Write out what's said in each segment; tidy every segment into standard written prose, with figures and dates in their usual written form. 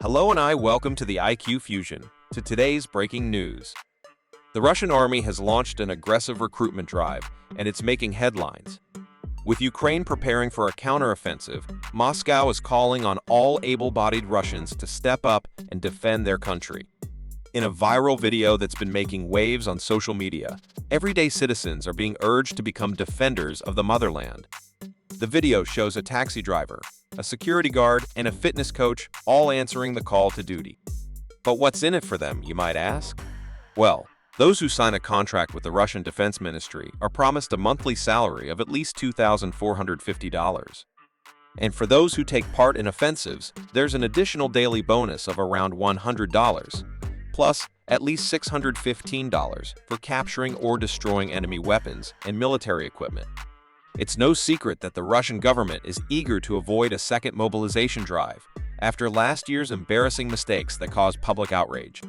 Hello and welcome to the IQ Fusion, to today's breaking news. The Russian army has launched an aggressive recruitment drive, and it's making headlines. With Ukraine preparing for a counteroffensive, Moscow is calling on all able-bodied Russians to step up and defend their country. In a viral video that's been making waves on social media, everyday citizens are being urged to become defenders of the motherland. The video shows a taxi driver, a security guard, and a fitness coach all answering the call to duty. But what's in it for them, you might ask? Well, those who sign a contract with the Russian Defense Ministry are promised a monthly salary of at least $2,450. And for those who take part in offensives, there's an additional daily bonus of around $100, plus at least $615 for capturing or destroying enemy weapons and military equipment. It's no secret that the Russian government is eager to avoid a second mobilization drive after last year's embarrassing mistakes that caused public outrage.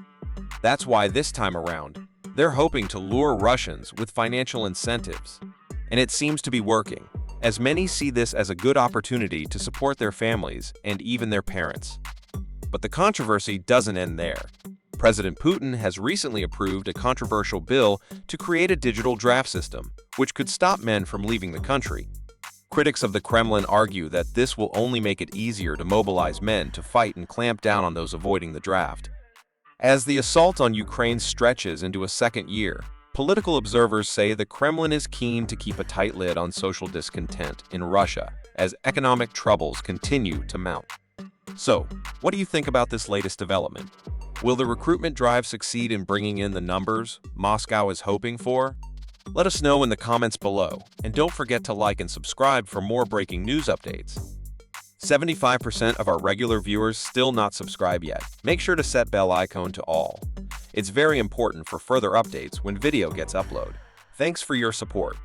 That's why this time around, they're hoping to lure Russians with financial incentives. And it seems to be working, as many see this as a good opportunity to support their families and even their parents. But the controversy doesn't end there. President Putin has recently approved a controversial bill to create a digital draft system, which could stop men from leaving the country. Critics of the Kremlin argue that this will only make it easier to mobilize men to fight and clamp down on those avoiding the draft. As the assault on Ukraine stretches into a second year, political observers say the Kremlin is keen to keep a tight lid on social discontent in Russia as economic troubles continue to mount. So, what do you think about this latest development? Will the recruitment drive succeed in bringing in the numbers Moscow is hoping for? Let us know in the comments below, and don't forget to like and subscribe for more breaking news updates. 75% of our regular viewers still not subscribed yet. Make sure to set bell icon to all. It's very important for further updates when video gets uploaded. Thanks for your support.